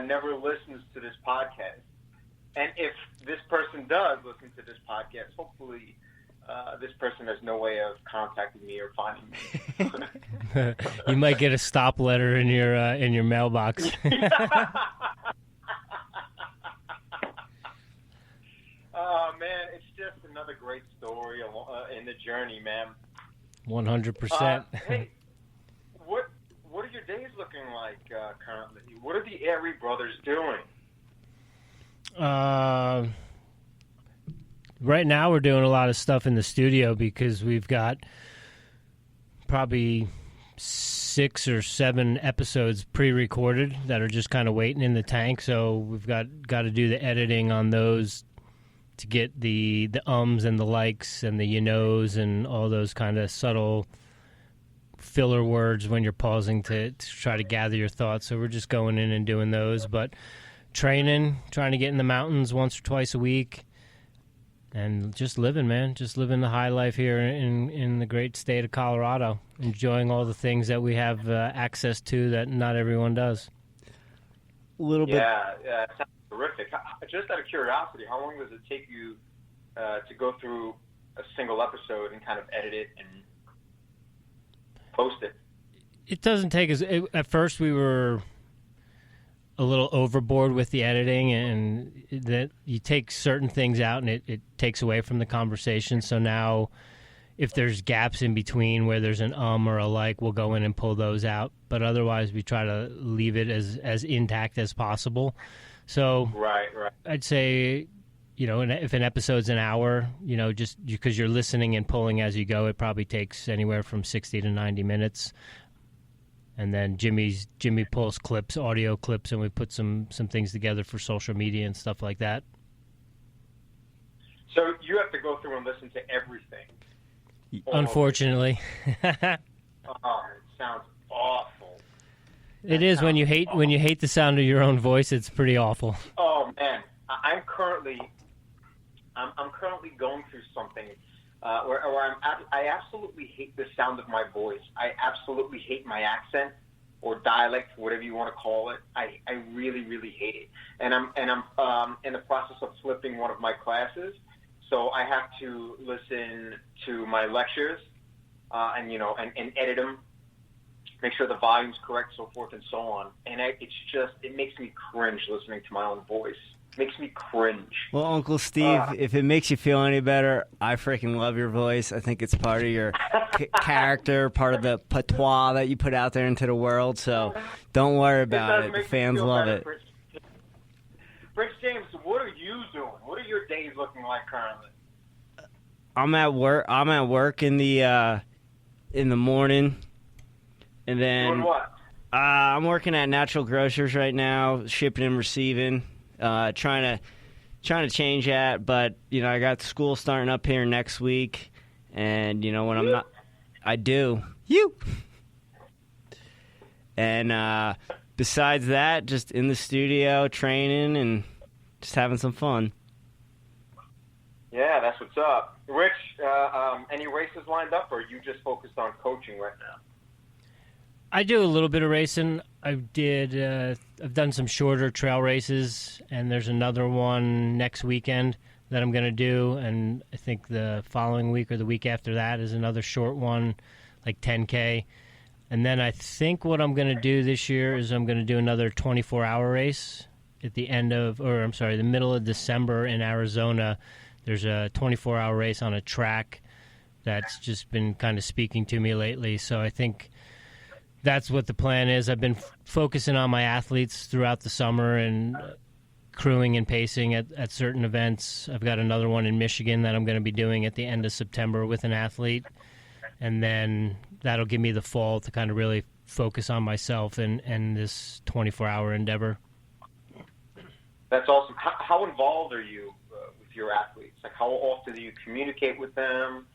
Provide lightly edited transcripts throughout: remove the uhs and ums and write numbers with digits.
never listens to this podcast. And if this person does listen to this podcast, hopefully this person has no way of contacting me or finding me. You might get a stop letter in your mailbox. Oh, man, it's just another great story in the journey, man. 100%. Hey, what are your days looking like currently? What are the Airey brothers doing? Right now we're doing a lot of stuff in the studio because we've got probably 6 or 7 episodes pre-recorded that are just kind of waiting in the tank. So we've got to do the editing on those to get the ums and the likes and the you knows and all those kind of subtle filler words when you're pausing to try to gather your thoughts. So we're just going in and doing those. But training, trying to get in the mountains once or twice a week, and just living, man. Just living the high life here in the great state of Colorado, enjoying all the things that we have access to that not everyone does. A little bit. Yeah, it sounds terrific. Just out of curiosity, how long does it take you to go through a single episode and kind of edit it and post it? It doesn't take us. At first, we were a little overboard with the editing, and that you take certain things out and it takes away from the conversation. So now if there's gaps in between where there's an or a like, we'll go in and pull those out. But otherwise we try to leave it as intact as possible. So right. I'd say, if an episode's an hour, just because you're listening and pulling as you go, it probably takes anywhere from 60 to 90 minutes. And then Jimmy pulls clips, audio clips, and we put some things together for social media and stuff like that. So you have to go through and listen to everything. Unfortunately. Oh, it sounds awful. It is when you hate the sound of your own voice. It's pretty awful. Oh man, I'm currently going through something. Where I absolutely hate the sound of my voice. I absolutely hate my accent or dialect, whatever you want to call it. I really, really hate it. And I'm in the process of flipping one of my classes, so I have to listen to my lectures, and edit them, make sure the volume's correct, so forth and so on. And it makes me cringe listening to my own voice. Makes me cringe. Well, Uncle Steve, if it makes you feel any better, I freaking love your voice. I think it's part of your character, part of the patois that you put out there into the world. So don't worry about it. The fans love it. Prince James, what are you doing? What are your days looking like currently? I'm at work in the morning, and then doing what? I'm working at Natural Grocers right now, shipping and receiving. Trying to change that, but I got school starting up here next week, and when I'm not, I do and besides that, just in the studio training and just having some fun. Yeah, that's what's up. Rich, any races lined up, or are you just focused on coaching right now? I do a little bit of racing. I've done some shorter trail races, and there's another one next weekend that I'm going to do, and I think the following week or the week after that is another short one, like 10K. And then I think what I'm going to do this year is I'm going to do another 24-hour race at the the middle of December in Arizona. There's a 24-hour race on a track that's just been kind of speaking to me lately, so I think that's what the plan is. I've been focusing on my athletes throughout the summer and crewing and pacing at certain events. I've got another one in Michigan that I'm going to be doing at the end of September with an athlete. And then that'll give me the fall to kind of really focus on myself and this 24-hour endeavor. That's awesome. How involved are you with your athletes? Like, how often do you communicate with them?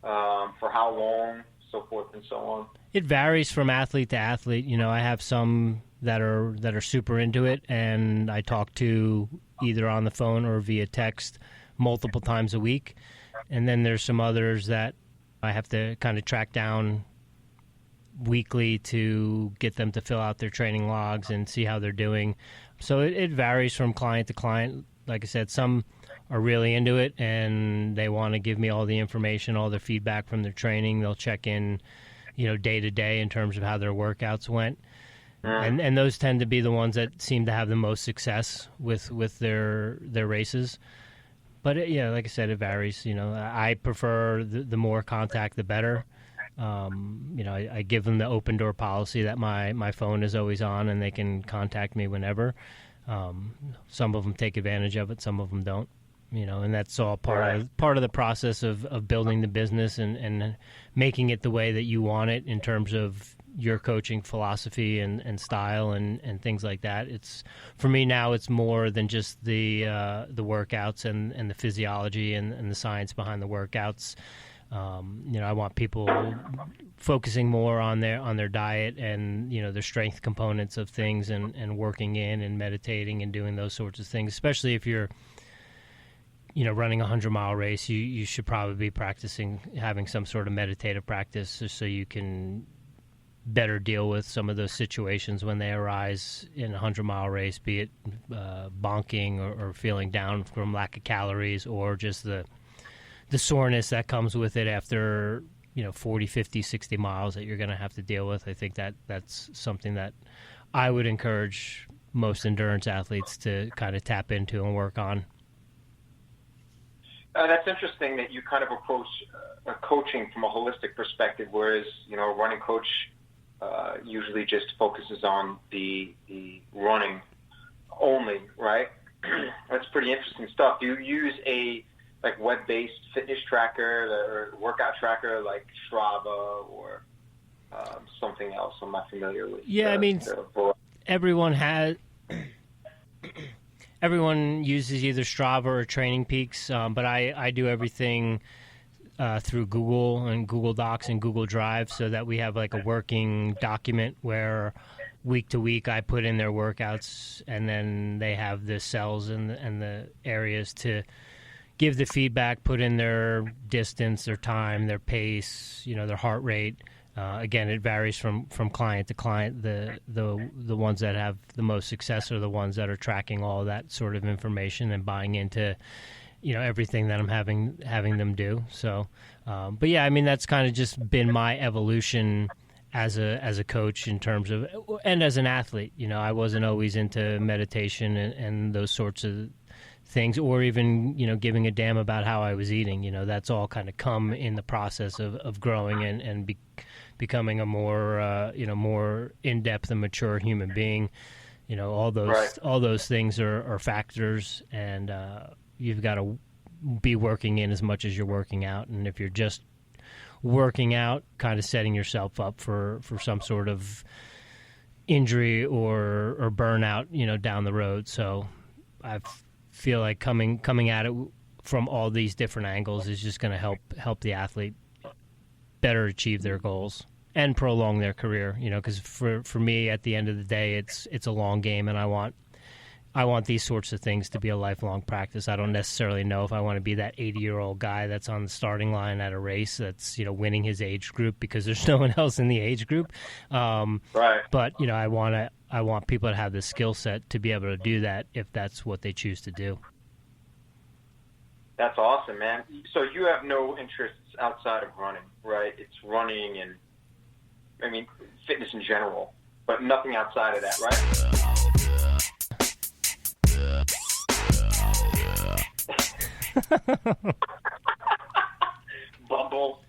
For how long? So forth and so on. It varies from athlete to athlete. I have some that are super into it, and I talk to either on the phone or via text multiple times a week. And then there's some others that I have to kind of track down weekly to get them to fill out their training logs and see how they're doing. So it varies from client to client. Like I said, some are really into it and they want to give me all the information, all their feedback from their training. They'll check in, day to day in terms of how their workouts went. And those tend to be the ones that seem to have the most success with their races. But like I said, it varies. I prefer the more contact, the better. I give them the open door policy that my phone is always on and they can contact me whenever. Some of them take advantage of it, some of them don't. And that's all part of the process of building the business and making it the way that you want it in terms of your coaching philosophy and style and things like that. It's for me now. It's more than just the workouts and the physiology and the science behind the workouts. I want people focusing more on their diet and their strength components of things and working in and meditating and doing those sorts of things. Especially if you're running a 100-mile race, you should probably be practicing having some sort of meditative practice so you can better deal with some of those situations when they arise in a 100-mile race, be it bonking or feeling down from lack of calories or just the soreness that comes with it after 40, 50, 60 miles that you're going to have to deal with. I think that's something that I would encourage most endurance athletes to kind of tap into and work on. That's interesting that you kind of approach coaching from a holistic perspective, whereas a running coach usually just focuses on the running only, right? That's pretty interesting stuff. Do you use a web-based fitness tracker or workout tracker like Strava or something else? I'm not familiar with. Yeah, everyone uses either Strava or Training Peaks, but I do everything through Google and Google Docs and Google Drive so that we have like a working document where week to week I put in their workouts and then they have the cells and the areas to give the feedback, put in their distance, their time, their pace, their heart rate. Again, it varies from client to client. The ones that have the most success are the ones that are tracking all that sort of information and buying into everything that I'm having them do. So, but yeah, that's kind of just been my evolution as a coach in terms of and as an athlete. I wasn't always into meditation and those sorts of things, or even giving a damn about how I was eating. That's all kind of come in the process of growing and becoming a more more in-depth and mature human being. All those things are factors, and you've got to be working in as much as you're working out. And if you're just working out, kind of setting yourself up for some sort of injury or burnout down the road. So I feel like coming at it from all these different angles is just going to help the athlete better achieve their goals and prolong their career. Because for me, at the end of the day, it's a long game, and I want these sorts of things to be a lifelong practice. I don't necessarily know if I want to be that 80-year-old guy that's on the starting line at a race that's winning his age group because there's no one else in the age group. Right. But I want people to have the skill set to be able to do that if that's what they choose to do. That's awesome, man. So you have no interests outside of running, right? It's running and fitness in general, but nothing outside of that, right? Bumble.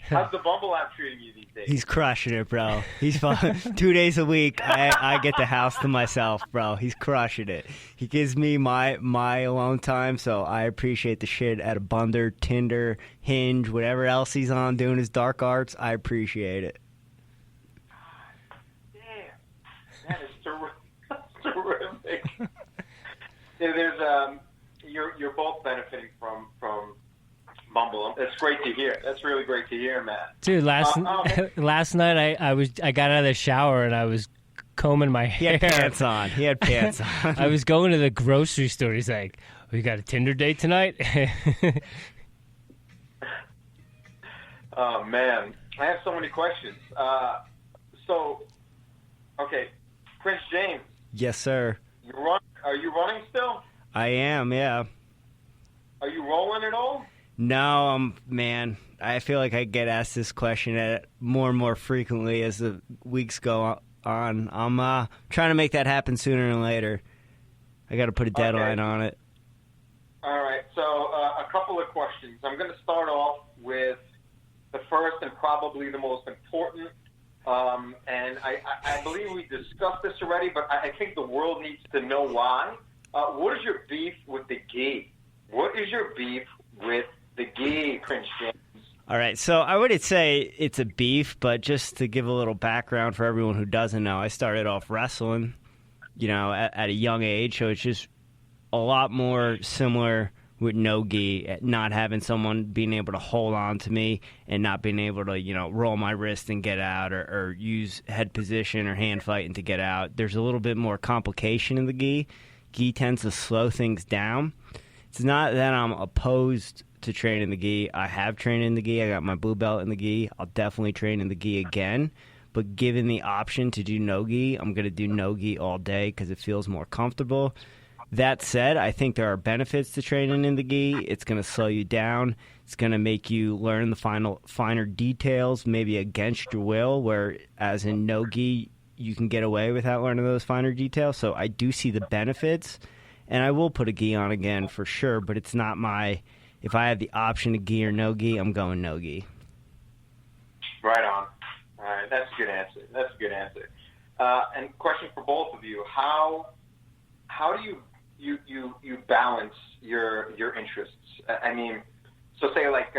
How's the Bumble app treating you these days? He's crushing it, bro. He's fun. 2 days a week, I get the house to myself, bro. He's crushing it. He gives me my alone time, so I appreciate the shit out of Bumble, Tinder, Hinge, whatever else he's on doing his dark arts. I appreciate it. Damn, that is terrific. There's you're both benefiting from Bumble. That's great to hear. That's really great to hear, Matt. Dude, last night I got out of the shower and I was combing my hair. He had pants on. I was going to the grocery store. He's like, "We got a Tinder date tonight?" Oh man, I have so many questions. Okay, Prince James. Yes, sir. Are you running still? I am, yeah. Are you rolling at all? No, man, I feel like I get asked this question more and more frequently as the weeks go on. I'm trying to make that happen sooner than later. I got to put a deadline on it. All right, so a couple of questions. I'm going to start off with the first and probably the most important, and I believe we discussed this already, but I think the world needs to know why. What is your beef with the gi? What is your beef with the gi, Prince James? All right, so I wouldn't say it's a beef, but just to give a little background for everyone who doesn't know, I started off wrestling, at a young age, so it's just a lot more similar with no gi, not having someone being able to hold on to me and not being able to, roll my wrist and get out or use head position or hand fighting to get out. There's a little bit more complication in the gi. Gi tends to slow things down. It's not that I'm opposed to training the gi. I have trained in the gi. I got my blue belt in the gi. I'll definitely train in the gi again. But given the option to do no gi, I'm going to do no gi all day because it feels more comfortable. That said, I think there are benefits to training in the gi. It's going to slow you down. It's going to make you learn the finer details, maybe against your will, whereas in no gi, you can get away without learning those finer details. So I do see the benefits, and I will put a gi on again for sure, but it's not if I have the option of gi or no gi, I'm going no gi. Right on. All right, that's a good answer. And question for both of you: How do you balance your interests? I mean, so say like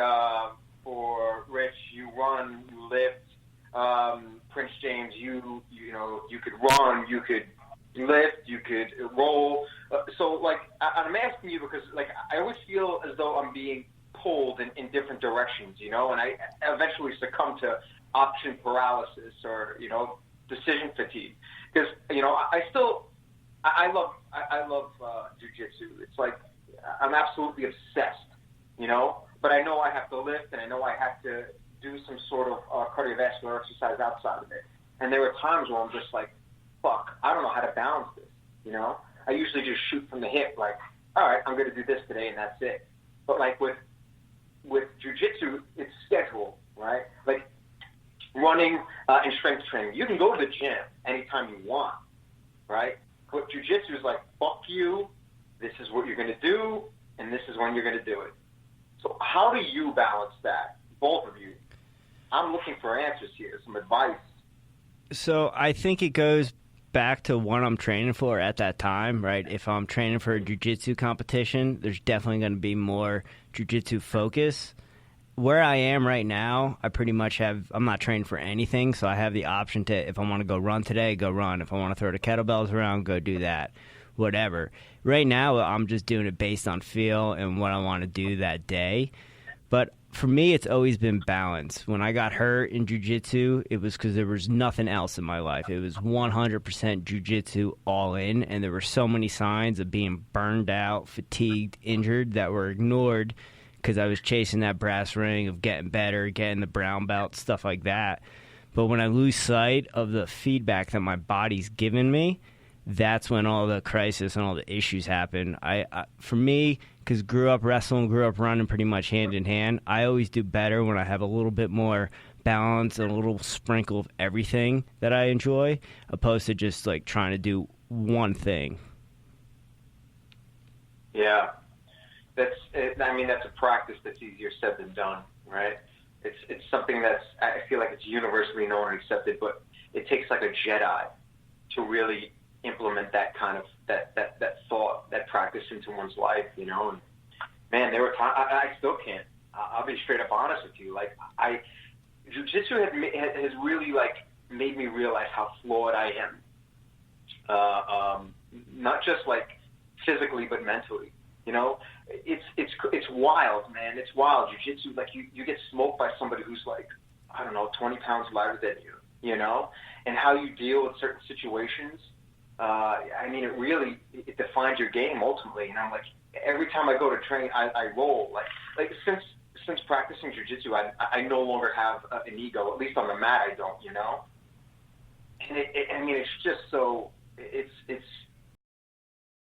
for Rich, you run, you lift. Prince James, you could run, you could lift, you could roll. So like I'm asking you because like I always feel as though I'm being pulled in different directions, and I eventually succumb to option paralysis or decision fatigue because I love Jiu Jitsu. It's like I'm absolutely obsessed, but I know I have to lift and I know I have to do some sort of cardiovascular exercise outside of it. And there are times where I'm just like, fuck, I don't know how to balance this, I usually just shoot from the hip, like, all right, I'm going to do this today and that's it. But like with jiu-jitsu, it's scheduled, right? Like running and strength training, you can go to the gym anytime you want, right? But jiu-jitsu is like, fuck you, this is what you're going to do, and this is when you're going to do it. So how do you balance that, both of you? I'm looking for answers here, some advice. So I think it goes back to what I'm training for at that time, right? If I'm training for a jiu-jitsu competition, there's definitely going to be more jiu-jitsu focus. Where I am right now, I pretty much I'm not training for anything, so I have the option to, if I want to go run today, go run. If I want to throw the kettlebells around, go do that, whatever. Right now, I'm just doing it based on feel and what I want to do that day. But for me, it's always been balance. When I got hurt in jiu-jitsu, it was because there was nothing else in my life. It was 100% jiu-jitsu all in, and there were so many signs of being burned out, fatigued, injured that were ignored because I was chasing that brass ring of getting better, getting the brown belt, stuff like that. But when I lose sight of the feedback that my body's given me, that's when all the crisis and all the issues happen. For me, because grew up wrestling, grew up running pretty much hand in hand, I always do better when I have a little bit more balance and a little sprinkle of everything that I enjoy, opposed to just like trying to do one thing. Yeah, that's a practice that's easier said than done, right? It's something I feel like it's universally known and accepted, but it takes like a Jedi to really implement that kind of that thought, that practice into one's life, And man, there were times I still can't. I'll be straight up honest with you. Like jiu-jitsu has really like made me realize how flawed I am. Not just like physically, but mentally. It's wild, man. It's wild. Jiu-jitsu, like you get smoked by somebody who's like, I don't know, 20 pounds lighter than you, and how you deal with certain situations. It defines your game ultimately. And I'm like, every time I go to train, I roll. Like since practicing jiu-jitsu, I no longer have an ego. At least on the mat, I don't. And I mean, it's just so it's